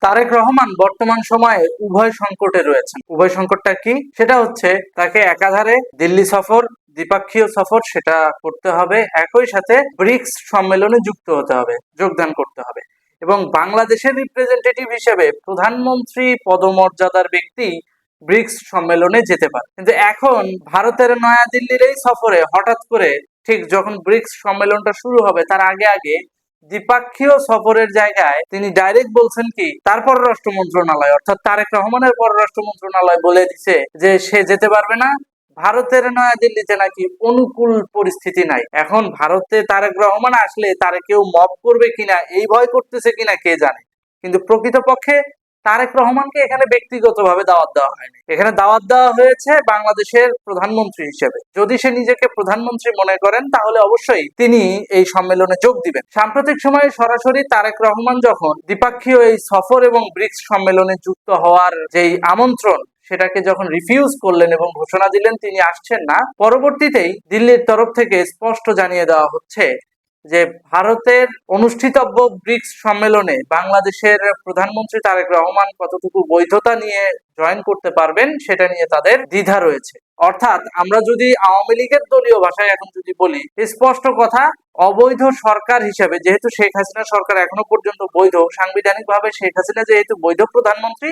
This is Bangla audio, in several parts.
তারেক রহমান বর্তমান সময়ে উভয় সংকটে রয়েছেন। উভয় সংকটটা কি? সেটা হচ্ছে তাকে একাধারে দিল্লি সফর, দ্বিপাক্ষীয় সফর সেটা করতে হবে, একই সাথে ব্রিক্স সম্মেলনে যুক্ত হতে হবে, যোগদান করতে হবে, এবং বাংলাদেশের রিপ্রেজেন্টেটিভ হিসেবে প্রধানমন্ত্রী পদমর্যাদার ব্যক্তি ব্রিক্স সম্মেলনে যেতে পারে। কিন্তু এখন ভারতের নয়াদিল্লির এই সফরে হঠাৎ করে ঠিক যখন ব্রিক্স সম্মেলনটা শুরু হবে তার আগে আগে দ্বিপাক্ষীয় সফরের জায়গায় তিনি ডাইরেক্ট বলছেন কি, তার পররাষ্ট্র মন্ত্রণালয় অর্থাৎ তারেক রহমানের পররাষ্ট্র মন্ত্রণালয় বলে দিছে যে সে যেতে পারবে না, ভারতের নয়াদিল্লিতে নাকি অনুকূল পরিস্থিতি নাই। এখন ভারতে তারেক রহমান আসলে তারে কেউ মব করবে কিনা এই ভয় করতেছে কিনা কে জানে, কিন্তু প্রকৃতপক্ষে তারেক রহমানকে এখানে ব্যক্তিগতভাবে দাওয়াত দেওয়া হয়নি, এখানে দাওয়াত দেওয়া হয়েছে বাংলাদেশের প্রধানমন্ত্রী হিসেবে। যদি সে নিজেকে প্রধানমন্ত্রী মনে করেন তাহলে অবশ্যই তিনি এই সম্মেলনে যোগ দিবেন। সাম্প্রতিক সময়ে সরাসরি তারেক রহমান যখন দ্বিপাক্ষীয় এই সফর এবং ব্রিক্স সম্মেলনে যুক্ত হওয়ার যেই আমন্ত্রণ সেটাকে যখন রিফিউজ করলেন এবং ঘোষণা দিলেন তিনি আসছেন না, পরবর্তীতেই দিল্লির তরফ থেকে স্পষ্ট জানিয়ে দেওয়া হচ্ছে যে ভারতের অনুষ্ঠিতব্য ব্রিক্স সম্মেলনে বাংলাদেশের প্রধানমন্ত্রী তারেক রহমান কতটুকু বৈধতা নিয়ে জয়েন করতে পারবেন সেটা নিয়ে তাদের দ্বিধা রয়েছে। অর্থাৎ আমরা যদি আওয়ামী লীগের দলীয় ভাষায় এখন যদি বলি, স্পষ্ট কথা, অবৈধ সরকার হিসেবে যেহেতু শেখ হাসিনা সরকার এখনো পর্যন্ত বৈধ, সাংবিধানিকভাবে শেখ হাসিনা যেহেতু বৈধ প্রধানমন্ত্রী,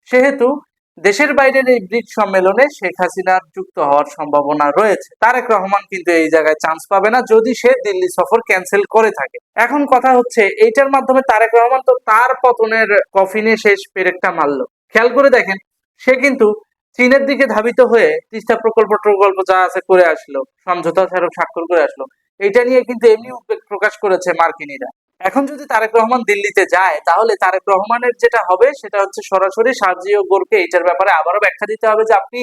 সেহেতু দেশের বাইরের এই ব্রিক্স সম্মেলনে শেখ হাসিনার যুক্ত হওয়ার সম্ভাবনা রয়েছে। তারেক রহমান কিন্তু এই জায়গায় চান্স পাবে না যদি সে দিল্লি সফর ক্যান্সেল করে থাকে। এখন কথা হচ্ছে এইটার মাধ্যমে তারেক রহমান তো তার পতনের কফিনে শেষ পেরেকটা মারলো। খেয়াল করে দেখেন, সে কিন্তু চীনের দিকে ধাবিত হয়ে তিস্তা প্রকল্প যা আছে করে আসলো, সমঝোতা স্মারক স্বাক্ষর করে আসলো। এটা নিয়ে কিন্তু এমনি উদ্বেগ প্রকাশ করেছে মার্কিনীরা। এখন যদি তারেক রহমান দিল্লিতে যায় তাহলে তারেক রহমানের যেটা হবে সেটা হচ্ছে সরাসরি সার্জিও গোরকে এইটার ব্যাপারে আবারও ব্যাখ্যা দিতে হবে যে আপনি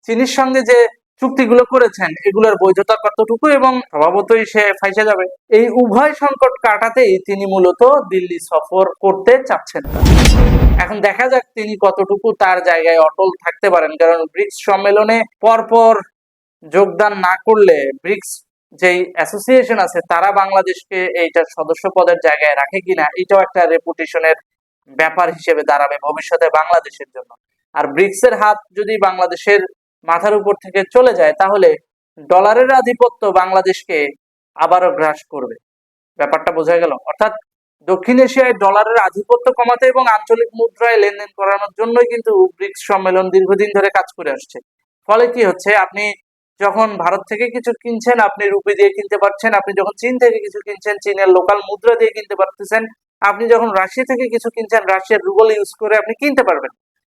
চীনের সঙ্গে যে চুক্তিগুলো করেছেন এগুলোর বৈধতা কতটুকু, এবং স্বভাবতই সে ফাইসে যাবে। এই উভয় সংকট কাটাতেই তিনি মূলত দিল্লি সফর করতে চাচ্ছেন। এখন দেখা যাক তিনি কতটুকু তার জায়গায় অটল থাকতে পারেন, কারণ ব্রিক্স সম্মেলনে পরপর যোগদান না করলে ব্রিক্স যেই অ্যাসোসিয়েশন আছে তারা বাংলাদেশকে এইটার সদস্য পদের জায়গায় রাখে কিনা এটাও একটা রেপুটেশনের ব্যাপার হিসেবে দাঁড়াবে ভবিষ্যতে বাংলাদেশের জন্য। আর ব্রিক্সের হাত যদি বাংলাদেশের মাথার উপর থেকে চলে যায় তাহলে ডলারের আধিপত্য বাংলাদেশকে আবারও গ্রাস করবে। ব্যাপারটা বোঝা গেল? অর্থাৎ দক্ষিণ এশিয়ায় ডলারের আধিপত্য কমাতে এবং আঞ্চলিক মুদ্রায় লেনদেন করানোর জন্যই কিন্তু ব্রিক্স সম্মেলন দীর্ঘদিন ধরে কাজ করে আসছে। ফলে কি হচ্ছে, আপনি যখন ভারত থেকে কিছু কিনছেন আপনি রুপি দিয়ে কিনতে পারছেন, আপনি যখন চীন থেকে কিছু কিনছেন চীনের লোকাল মুদ্রা দিয়ে কিনতে পারতেছেন, আপনি যখন রাশিয়া থেকে কিছু কিনছেন রাশিয়ার রুবল ইউজ করে আপনি কিনতে পারবেন।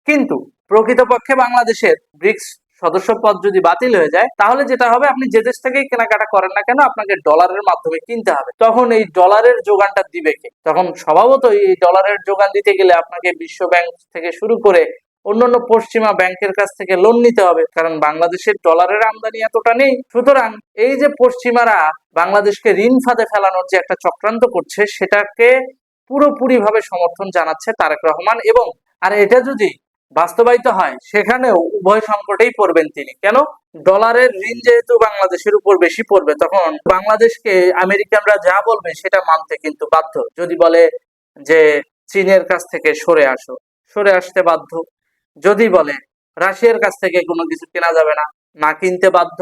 কিন্তু প্রকৃতপক্ষে বাংলাদেশের ব্রিক্স সদস্য পদ যদি বাতিল হয়ে যায় তাহলে যেটা হবে, আপনি যে দেশ থেকেই কেনাকাটা করেন না কেন আপনাকে ডলারের মাধ্যমে কিনতে হবে। তখন এই ডলারের যোগানটা দিবে কে? তখন স্বভাবতই এই ডলারের যোগান দিতে গেলে আপনাকে বিশ্ব ব্যাংক থেকে শুরু করে অন্যান্য পশ্চিমা ব্যাংকের কাছ থেকে লোন নিতে হবে, কারণ বাংলাদেশের ডলারের আমদানি এতটা নেই। সুতরাং এই যে পশ্চিমারা বাংলাদেশকে ঋণ ফাঁদে ফেলানোর যে একটা চক্রান্ত করছে সেটাকে পুরোপুরি ভাবে সমর্থন জানাচ্ছে তারেক রহমান। এবং আর এটা যদি বাস্তবায়িত হয় সেখানেও উভয় সংকটেই পড়বেন তিনি। কেন? ডলারের ঋণ যেহেতু বাংলাদেশের উপর বেশি পড়বে তখন বাংলাদেশকে আমেরিকানরা যা বলবে সেটা মানতে কিন্তু বাধ্য। যদি বলে যে চীনের কাছ থেকে সরে আসো, সরে আসতে বাধ্য। যদি বলে রাশিয়ার কাছ থেকে কোনো কিছু কেনা যাবে না, না কিনতে বাধ্য।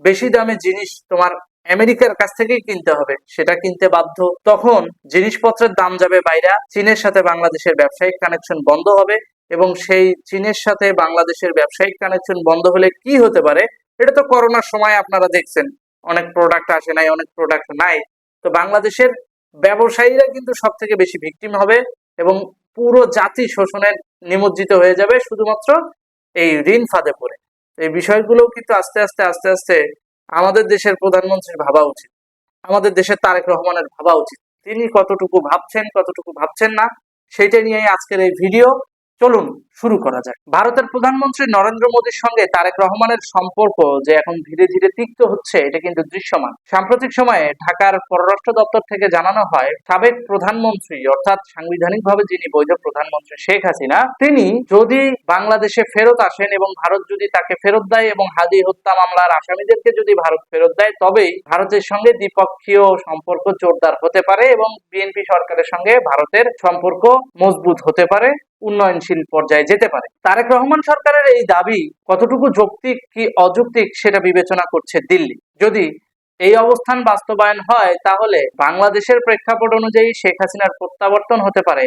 বেশি দামে জিনিস তোমার আমেরিকার কাছ থেকেই কিনতে হবে, সেটা কিনতে বাধ্য। তখন জিনিসপত্রের দাম যাবে বাইরে, চীনের সাথে বাংলাদেশের ব্যবসায়িক কানেকশন বন্ধ হবে, এবং সেই চীনের সাথে বাংলাদেশের ব্যবসায়িক কানেকশন বন্ধ হলে কি হতে পারে এটা তো করোনার সময় আপনারা দেখছেন, অনেক প্রোডাক্ট আসে নাই, অনেক প্রোডাক্ট নাই। তো বাংলাদেশের ব্যবসায়ীরা কিন্তু সব থেকে বেশি ভিকটিম হবে এবং পুরো জাতি শোষণে নিমজ্জিত হয়ে যাবে শুধুমাত্র এই ঋণ ফাঁদে পড়ে। এই বিষয়গুলো কিন্তু আস্তে আস্তে আস্তে আস্তে আমাদের দেশের প্রধানমন্ত্রীর ভাবা উচিত, আমাদের দেশের তারেক রহমানের ভাবা উচিত। তিনি কতটুকু ভাবছেন কতটুকু ভাবছেন না সেইটা নিয়ে আজকের এই ভিডিও। চলুন শুরু করা যায়। ভারতের প্রধানমন্ত্রী নরেন্দ্র মোদীর সঙ্গে তারেক রহমানের সম্পর্ক যে এখন ধীরে ধীরে তিক্ত হচ্ছে, এটা কিন্তু দৃশ্যমান। সাম্প্রতিক সময়ে ঢাকার পররাষ্ট্র দপ্তর থেকে জানানো হয়, সাবেক প্রধানমন্ত্রী অর্থাৎ সাংবিধানিকভাবে যিনি বৈধ প্রধানমন্ত্রী শেখ হাসিনা, তিনি যদি বাংলাদেশে ফেরত আসেন এবং ভারত যদি তাকে ফেরত দেয় এবং হাদি হত্যা মামলার আসামিদেরকে যদি ভারত ফেরত দেয়, তবেই ভারতের সঙ্গে দ্বিপক্ষীয় সম্পর্ক জোরদার হতে পারে এবং বিএনপি সরকারের সঙ্গে ভারতের সম্পর্ক মজবুত হতে পারে, উন্নয়নশীল পর্যায়ে যেতে পারে। তারেক রহমান সরকারের এই দাবি কতটুকু যৌক্তিক কি অযৌক্তিক সেটা বিবেচনা করছে দিল্লি। যদি এই অবস্থান বাস্তবায়ন হয়, তাহলে বাংলাদেশের প্রেক্ষাপট অনুযায়ী শেখ হাসিনার প্রত্যাবর্তন হতে পারে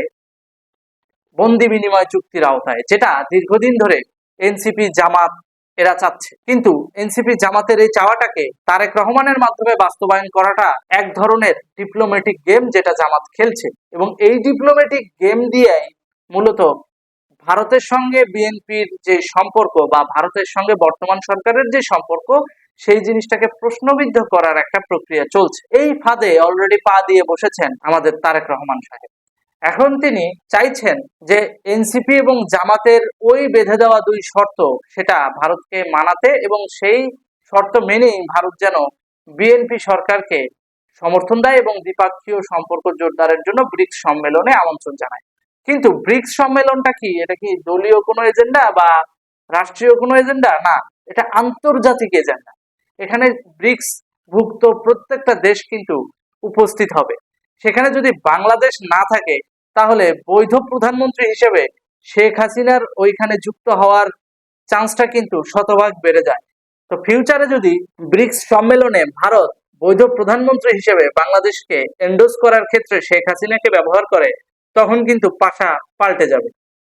বন্দি বিনিময় চুক্তির আওতায়, যেটা দীর্ঘদিন ধরে এনসিপি জামাত এরা চাচ্ছে। কিন্তু এনসিপি জামাতের এই চাওয়াটাকে তারেক রহমানের মাধ্যমে বাস্তবায়ন করাটা এক ধরনের ডিপ্লোম্যাটিক গেম যেটা জামাত খেলছে, এবং এই ডিপ্লোম্যাটিক গেম দিয়েই মূলত ভারতের সঙ্গে বিএনপির যে সম্পর্ক বা ভারতের সঙ্গে বর্তমান সরকারের যে সম্পর্ক, সেই জিনিসটাকে প্রশ্নবিদ্ধ করার একটা প্রক্রিয়া চলছে। এই ফাঁদে অলরেডি পা দিয়ে বসেছেন আমাদের তারেক রহমান সাহেব। এখন তিনি চাইছেন যে এনসিপি এবং জামাতের ওই বেঁধে দেওয়া দুই শর্ত, সেটা ভারতকে মানাতে, এবং সেই শর্ত মেনেই ভারত যেন বিএনপি সরকারকে সমর্থন দেয় এবং দ্বিপক্ষীয় সম্পর্ক জোরদারের জন্য ব্রিক্স সম্মেলনে আমন্ত্রণ জানায়। কিন্তু ব্রিক্স সম্মেলনটা কি? এটা কি দলীয় কোনো এজেন্ডা বা রাষ্ট্রীয় কোনো এজেন্ডা? না, এটা আন্তর্জাতিক এজেন্ডা। এখানে ব্রিক্স ভুক্ত প্রত্যেকটা দেশ কিন্তু উপস্থিত হবে। সেখানে যদি বাংলাদেশ না থাকে, তাহলে বৈধ প্রধানমন্ত্রী হিসেবে শেখ হাসিনার ওইখানে যুক্ত হওয়ার চান্সটা কিন্তু শতভাগ বেড়ে যায়। তো ফিউচারে যদি ব্রিক্স সম্মেলনে ভারত বৈধ প্রধানমন্ত্রী হিসেবে বাংলাদেশকে এন্ডোজ করার ক্ষেত্রে শেখ হাসিনাকে ব্যবহার করে, তখন কিন্তু পাশা পাল্টে যাবে।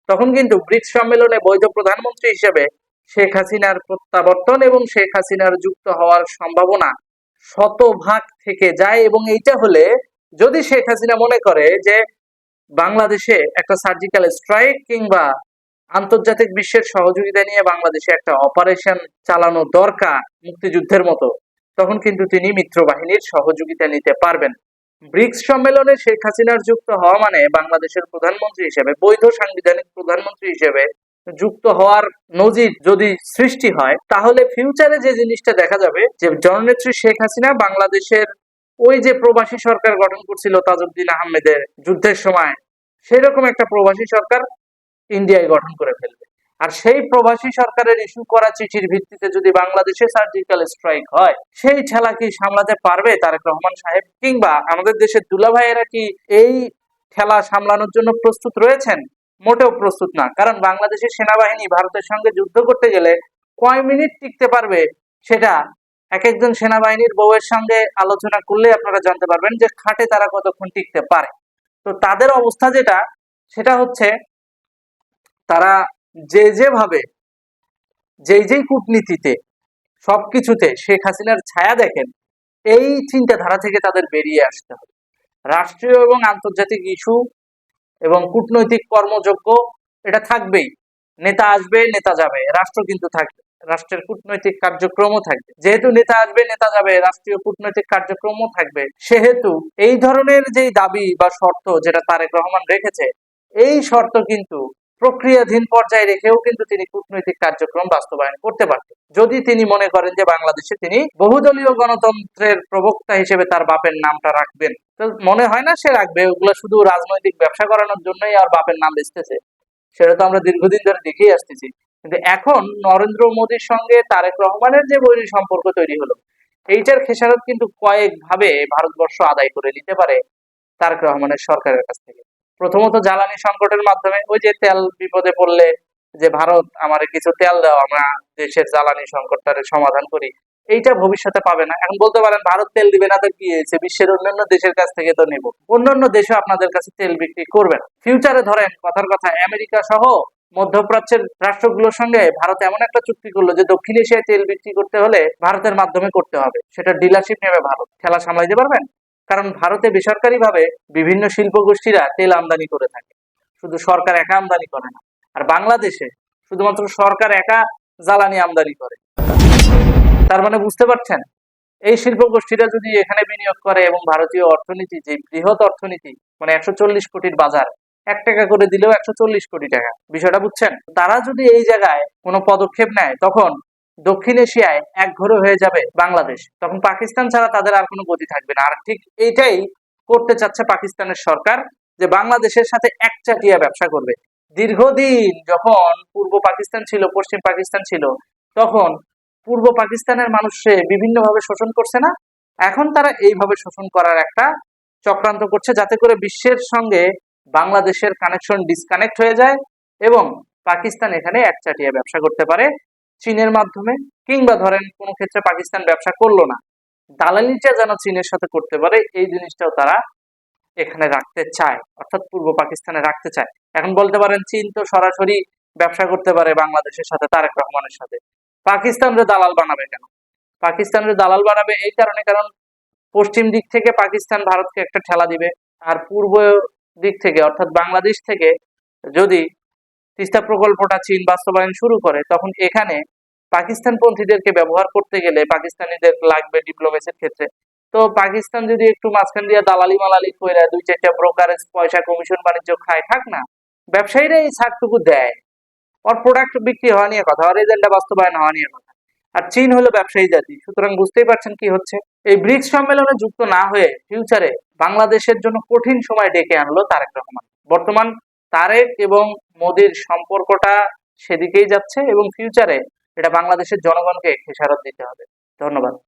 তখন কিন্তু ব্রিক্স সম্মেলনে বৈধ প্রধানমন্ত্রী হিসেবে শেখ হাসিনার প্রত্যাবর্তন এবং শেখ হাসিনার যুক্ত হওয়ার সম্ভাবনা শতভাগ থেকে যায়। এবং এইটা হলে, যদি শেখ হাসিনা মনে করে যে বাংলাদেশে একটা সার্জিক্যাল স্ট্রাইক কিংবা আন্তর্জাতিক বিশ্বের সহযোগিতা নিয়ে বাংলাদেশে একটা অপারেশন চালানো দরকার মুক্তিযুদ্ধের মতো, তখন কিন্তু তিনি মিত্র বাহিনীর সহযোগিতা নিতে পারবেন। ব্রিক্স সম্মেলনে শেখ হাসিনার যুক্ত হওয়া মানে বাংলাদেশের প্রধানমন্ত্রী হিসেবে, বৈধ সাংবিধানিক প্রধানমন্ত্রী হিসেবে যুক্ত হওয়ার নজির যদি সৃষ্টি হয়, তাহলে ফিউচারে যে জিনিসটা দেখা যাবে যে জননেত্রী শেখ হাসিনা বাংলাদেশের ওই যে প্রবাসী সরকার গঠন করছিল তাজউদ্দিন আহমেদের যুদ্ধের সময়, সেই রকম একটা প্রবাসী সরকার ইন্ডিয়ায় গঠন করে ফেলবে। আর সেই প্রবাসী সরকারের ইস্যু করা চিঠির ভিত্তিতে যদি বাংলাদেশে সার্জিক্যাল স্ট্রাইক হয়, সেই ঠেলা কি সামলাতে পারবে তারেক রহমান সাহেব? কিংবা আমাদের দেশের দুলাভাইয়েরা কি এই ঠেলা সামলানোর জন্য প্রস্তুত রয়েছেন? মোটেও প্রস্তুত না। কারণ বাংলাদেশের সেনাবাহিনী ভারতের সঙ্গে যুদ্ধ করতে গেলে কয় মিনিট টিকতে পারবে, সেটা এক একজন সেনাবাহিনীর বউয়ের সঙ্গে আলোচনা করলে আপনারা জানতে পারবেন যে খাটে তারা কতক্ষণ টিকতে পারে। তো তাদের অবস্থা যেটা, সেটা হচ্ছে তারা যেভাবে যেই কূটনীতিতে সবকিছুতে শেখ হাসিনার ছায়া দেখেন, এই চিন্তাধারা থেকে তাদের বেরিয়ে আসতে হবে। রাষ্ট্রীয় এবং আন্তর্জাতিক ইস্যু এবং কূটনৈতিক কর্মযোগ্য এটা থাকবেই। নেতা আসবে, নেতা যাবে, রাষ্ট্র কিন্তু থাকবে, রাষ্ট্রের কূটনৈতিক কার্যক্রমও থাকবে। যেহেতু নেতা আসবে, নেতা যাবে, রাষ্ট্রীয় কূটনৈতিক কার্যক্রমও থাকবে, সেহেতু এই ধরনের যেই দাবি বা শর্ত যেটা তারেক রহমান রেখেছে, এই শর্ত কিন্তু প্রক্রিয়াধীন পর্যায়ে রেখেও কিন্তু তিনি কূটনৈতিক কার্যক্রম বাস্তবায়ন করতে পারতেন, যদি তিনি মনে করেন যে বাংলাদেশে তিনি বহুদলীয় গণতন্ত্রের প্রবক্তা হিসেবে তার বাপের নামটা রাখবেন। তো মনে হয় না সে রাখবে। ওগুলো শুধু রাজনৈতিক ব্যবসা করানোর জন্যই আর বাপের নাম বেচতেছে, সেটা তো আমরা দীর্ঘদিন ধরে দেখেই আসতেছি। কিন্তু এখন নরেন্দ্র মোদীর সঙ্গে তারেক রহমানের যে বৈরী সম্পর্ক তৈরি হলো, এইটার খেসারত কিন্তু কয়েক ভাবে ভারতবর্ষ আদায় করে নিতে পারে তারেক রহমানের সরকারের কাছ থেকে। প্রথমত জ্বালানি সংকটের মাধ্যমে, ওই যে তেল বিপদে পড়লে যে ভারত আমারে কিছু তেল দাও, আমরা দেশের জ্বালানি সংকটটার সমাধান করি, এইটা ভবিষ্যতে পাবে না। এখন বলতে পারেন ভারত তেল দিবে না তো কি হয়েছে, বিশ্বের অন্যান্য দেশের কাছ থেকে তো নেব, অন্যান্য দেশও আপনাদের কাছে তেল বিক্রি করবে না। ফিউচারে ধরেন কথার কথা আমেরিকা সহ মধ্যপ্রাচ্যের রাষ্ট্রগুলোর সঙ্গে ভারত এমন একটা চুক্তি করলো যে দক্ষিণ এশিয়ায় তেল বিক্রি করতে হলে ভারতের মাধ্যমে করতে হবে, সেটা ডিলারশিপ নেবে ভারত। খেলা সামলাইতে পারবেন? কারণ ভারতে বেসরকারি ভাবে বিভিন্ন শিল্প গোষ্ঠীরা তেল আমদানি করে থাকে, শুধু সরকার একা আমদানি করে না। আর বাংলাদেশে শুধুমাত্র সরকার একা জ্বালানি আমদানি করে। তার মানে বুঝতে পারছেন, এই শিল্প গোষ্ঠীরা যদি এখানে বিনিয়োগ করে এবং ভারতীয় অর্থনীতি যে বৃহৎ অর্থনীতি, মানে 140 কোটির বাজার, 1 টাকা করে দিলেও 140 কোটি টাকা। বিষয়টা বুঝছেন? তারা যদি এই জায়গায় কোনো পদক্ষেপ নেয়, তখন দক্ষিণ এশিয়ায় একঘরে হয়ে যাবে বাংলাদেশ। তখন পাকিস্তান ছাড়া তাদের আর কোনো গতি থাকবে না। আর ঠিক এইটাই করতে চাচ্ছে পাকিস্তানের সরকার, যে বাংলাদেশের সাথে একচাটিয়া ব্যবসা করবে। দীর্ঘদিন যখন পূর্ব পাকিস্তান ছিল, পশ্চিম পাকিস্তান ছিল, তখন পূর্ব পাকিস্তানের মানুষে বিভিন্নভাবে শোষণ করছে না? এখন তারা এইভাবে শোষণ করার একটা চক্রান্ত করছে, যাতে করে বিশ্বের সঙ্গে বাংলাদেশের কানেকশন ডিসকানেক্ট হয়ে যায় এবং পাকিস্তান এখানে একচাটিয়া ব্যবসা করতে পারে চীনের মাধ্যমে, কিংবা ধরেন কোনো ক্ষেত্রে পাকিস্তান ব্যবসা করলো না, দালালিটা যেন চীনের সাথে করতে পারে, এই জিনিসটাও তারা এখানে রাখতে চায়, অর্থাৎ পূর্ব পাকিস্তানে রাখতে চায়। এখন বলতে পারেন চীন তো সরাসরি ব্যবসা করতে পারে বাংলাদেশের সাথে, তারেক রহমানের সাথে, পাকিস্তানরে দালাল বানাবে কেন? পাকিস্তানরে দালাল বানাবে এই কারণে, কারণ পশ্চিম দিক থেকে পাকিস্তান ভারতকে একটা ঠেলা দিবে, আর পূর্ব দিক থেকে অর্থাৎ বাংলাদেশ থেকে যদি তিস্তা প্রকল্পটা চীন বাস্তবায়ন শুরু করে, তখন এখানে পাকিস্তানপন্থীদেরকে ব্যবহার করতে গেলে পাকিস্তানিদের লাগবে ডিপ্লোমেসির ক্ষেত্রে। তো পাকিস্তান যদি একটু মাঝখান দিয়ে দালালি মালালি কইরা 2-4টা ব্রোকারেজ পয়সা কমিশন বাণিজ্য খায়, থাক না, ব্যবসায়ীরা এই ছাড়টুকু দেয়, ওর প্রোডাক্ট বিক্রি হওয়া নিয়ে কথা, ওর এজেন্ডা বাস্তবায়ন হওয়া নিয়ে কথা। আর চীন হলো ব্যবসায়ী জাতি, সুতরাং বুঝতেই পারছেন কি হচ্ছে। এই ব্রিক্স সম্মেলনে যুক্ত না হয়ে ফিউচারে বাংলাদেশের জন্য কঠিন সময় ডেকে আনলো তারেক রহমান। বর্তমান তারেক এবং মোদির সম্পর্কটা সেদিকেই যাচ্ছে এবং ফিউচারে এটা বাংলাদেশের জনগণকে খেসারত দিতে হবে। ধন্যবাদ।